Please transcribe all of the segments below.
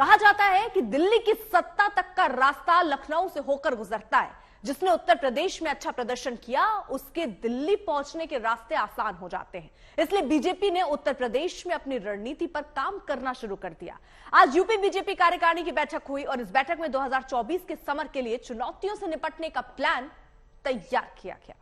कहा जाता है कि दिल्ली की सत्ता तक का रास्ता लखनऊ से होकर गुजरता है। जिसने उत्तर प्रदेश में अच्छा प्रदर्शन किया उसके दिल्ली पहुंचने के रास्ते आसान हो जाते हैं। इसलिए बीजेपी ने उत्तर प्रदेश में अपनी रणनीति पर काम करना शुरू कर दिया। आज यूपी बीजेपी कार्यकारिणी की बैठक हुई और इस बैठक में 2024 के समर के लिए चुनौतियों से निपटने का प्लान तैयार किया गया।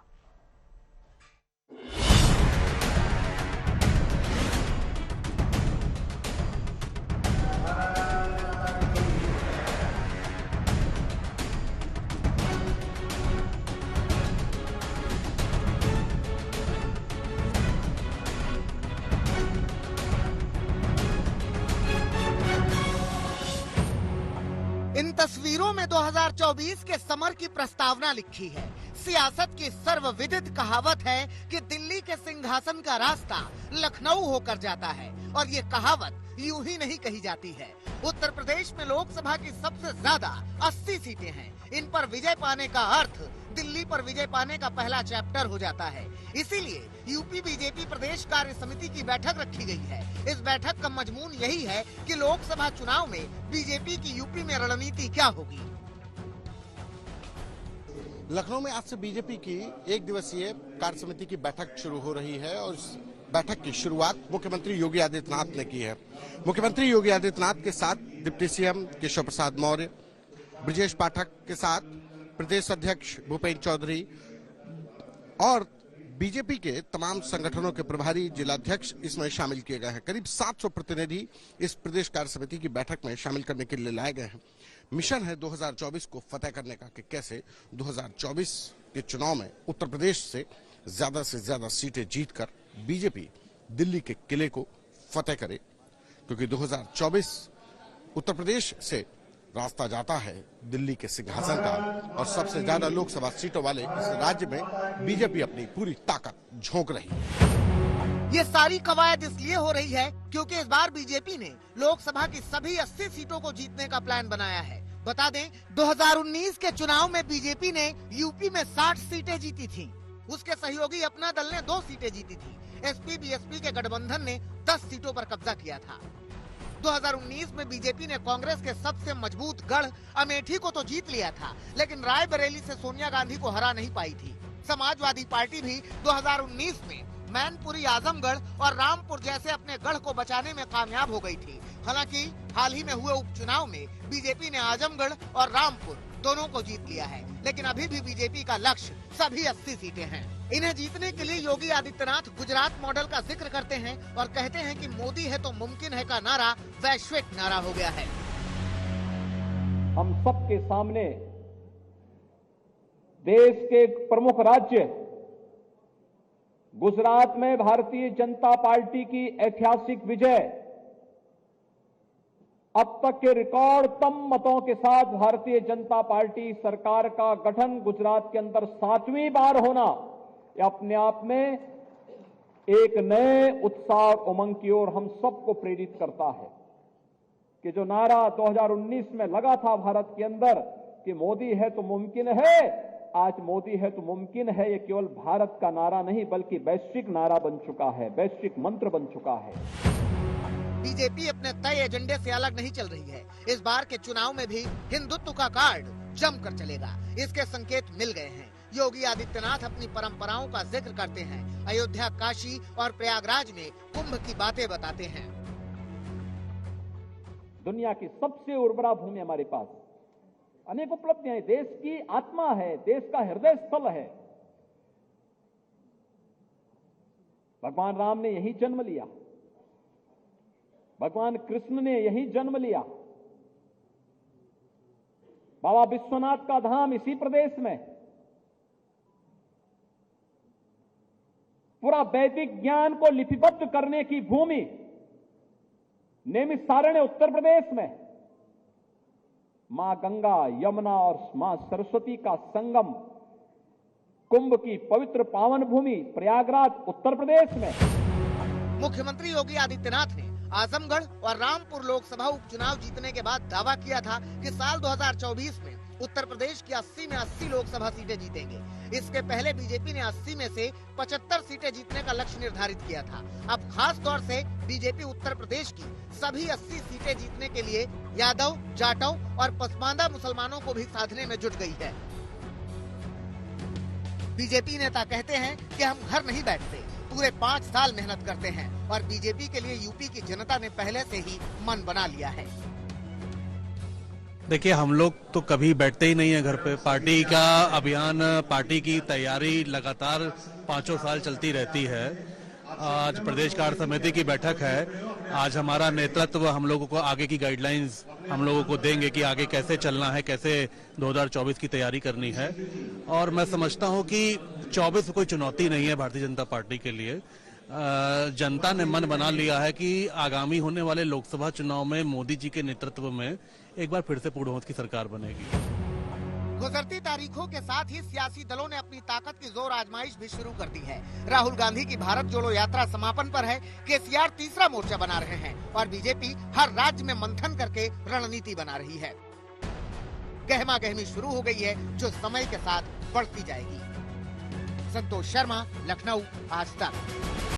इन तस्वीरों में 2024 के समर की प्रस्तावना लिखी है। सियासत की सर्वविदित कहावत है कि दिल्ली के सिंहासन का रास्ता लखनऊ होकर जाता है और ये कहावत यूं ही नहीं कही जाती है। उत्तर प्रदेश में लोकसभा की सबसे ज्यादा 80 सीटें हैं। इन पर विजय पाने का अर्थ दिल्ली पर विजय पाने का पहला चैप्टर हो जाता है। इसीलिए यूपी बीजेपी प्रदेश कार्य समिति की बैठक रखी गई है। इस बैठक का मजमून यही है कि लोकसभा चुनाव में बीजेपी की यूपी में रणनीति क्या होगी। लखनऊ में आज से बीजेपी की एक दिवसीय कार्य समिति की बैठक शुरू हो रही है और इस बैठक की शुरुआत मुख्यमंत्री योगी आदित्यनाथ ने की है। मुख्यमंत्री योगी आदित्यनाथ के साथ डिप्टी सीएम केशव प्रसाद मौर्य, ब्रजेश पाठक के साथ प्रदेश अध्यक्ष भूपेंद्र चौधरी और बीजेपी के तमाम संगठनों के प्रभारी जिलाध्यक्ष इसमें शामिल किए गए हैं। करीब 700 प्रतिनिधि इस प्रदेश कार्य समिति की बैठक में शामिल करने के लिए लाए गए हैं। मिशन है 2024 को फतेह करने का कि कैसे 2024 के चुनाव में उत्तर प्रदेश से ज्यादा सीटें जीतकर बीजेपी दिल्ली के किले को फतेह करे, क्योंकि 2024 उत्तर प्रदेश से रास्ता जाता है दिल्ली के सिंहासन का और सबसे ज्यादा लोकसभा सीटों वाले इस राज्य में बीजेपी अपनी पूरी ताकत झोंक रही है। ये सारी कवायद इसलिए हो रही है क्योंकि इस बार बीजेपी ने लोकसभा की सभी 80 सीटों को जीतने का प्लान बनाया है। बता दें, 2019 के चुनाव में बीजेपी ने यूपी में 60 सीटें जीती थी। उसके सहयोगी अपना दल ने 2 सीटें जीती थी। एसपी बीएसपी के गठबंधन ने 10 सीटों पर कब्जा किया था। 2019 में बीजेपी ने कांग्रेस के सबसे मजबूत गढ़ अमेठी को तो जीत लिया था, लेकिन रायबरेली से सोनिया गांधी को हरा नहीं पाई थी। समाजवादी पार्टी भी 2019 में मैनपुरी, आजमगढ़ और रामपुर जैसे अपने गढ़ को बचाने में कामयाब हो गई थी। हालांकि हाल ही में हुए उपचुनाव में बीजेपी ने आजमगढ़ और रामपुर दोनों को जीत लिया है, लेकिन अभी भी बीजेपी का लक्ष्य सभी 80 सीटें हैं। इन्हें जीतने के लिए योगी आदित्यनाथ गुजरात मॉडल का जिक्र करते हैं और कहते हैं कि मोदी है तो मुमकिन है का नारा वैश्विक नारा हो गया है। हम सबके सामने देश के प्रमुख राज्य गुजरात में भारतीय जनता पार्टी की ऐतिहासिक विजय, अब तक के रिकॉर्डतम मतों के साथ भारतीय जनता पार्टी सरकार का गठन गुजरात के अंदर 7वीं बार होना, यह अपने आप में एक नए उत्साह और उमंग की ओर हम सबको प्रेरित करता है कि जो नारा 2019 में लगा था भारत के अंदर कि मोदी है तो मुमकिन है, आज मोदी है तो मुमकिन है, ये केवल भारत का नारा नहीं बल्कि वैश्विक नारा बन चुका है, वैश्विक मंत्र बन चुका है। बीजेपी अपने तय एजेंडे से अलग नहीं चल रही है। इस बार के चुनाव में भी हिंदुत्व का कार्ड जमकर चलेगा, इसके संकेत मिल गए हैं। योगी आदित्यनाथ अपनी परंपराओं का जिक्र करते हैं। अयोध्या, काशी और प्रयागराज में कुंभ की बातें बताते हैं। दुनिया की सबसे उर्वरा भूमि हमारे पास, अनेक उपलब्धियां हैं, देश की आत्मा है, देश का हृदय स्थल है। भगवान राम ने यही जन्म लिया, भगवान कृष्ण ने यही जन्म लिया, बाबा विश्वनाथ का धाम इसी प्रदेश में, पूरा वैदिक ज्ञान को लिपिबद्ध करने की भूमि नैमिषारण्य उत्तर प्रदेश में, मां गंगा, यमुना और मां सरस्वती का संगम, कुंभ की पवित्र पावन भूमि प्रयागराज उत्तर प्रदेश में। मुख्यमंत्री योगी आदित्यनाथ ने आजमगढ़ और रामपुर लोकसभा उपचुनाव जीतने के बाद दावा किया था कि साल 2024 में उत्तर प्रदेश की 80 में 80 लोकसभा सीटें जीतेंगे। इसके पहले बीजेपी ने 80 में से 75 सीटें जीतने का लक्ष्य निर्धारित किया था। अब खास तौर से बीजेपी उत्तर प्रदेश की सभी 80 सीटें जीतने के लिए यादव, जाटव और पसमांदा मुसलमानों को भी साधने में जुट गई है। बीजेपी नेता कहते हैं कि हम घर नहीं बैठते, पूरे 5 साल मेहनत करते हैं और बीजेपी के लिए यूपी की जनता ने पहले से ही मन बना लिया है। देखिए, हम लोग तो कभी बैठते ही नहीं है घर पे। पार्टी का अभियान, पार्टी की तैयारी लगातार 5 साल चलती रहती है। आज प्रदेश कार्य समिति की बैठक है। आज हमारा नेतृत्व हम लोगों को आगे की गाइडलाइंस हम लोगों को देंगे कि आगे कैसे चलना है, कैसे 2024 की तैयारी करनी है। और मैं समझता हूं कि 24 कोई चुनौती नहीं है भारतीय जनता पार्टी के लिए। जनता ने मन बना लिया है कि आगामी होने वाले लोकसभा चुनाव में मोदी जी के नेतृत्व में एक बार फिर से पूर्णबहुमत की सरकार बनेगी। गुजरती तारीखों के साथ ही सियासी दलों ने अपनी ताकत की जोर आजमाइश भी शुरू कर दी है। राहुल गांधी की भारत जोड़ो यात्रा समापन पर है, केसीआर तीसरा मोर्चा बना रहे हैं और बीजेपी हर राज्य में मंथन करके रणनीति बना रही है। गहमा गहमी शुरू हो गई है जो समय के साथ बढ़ती जाएगी। संतोष शर्मा, लखनऊ, आज तक।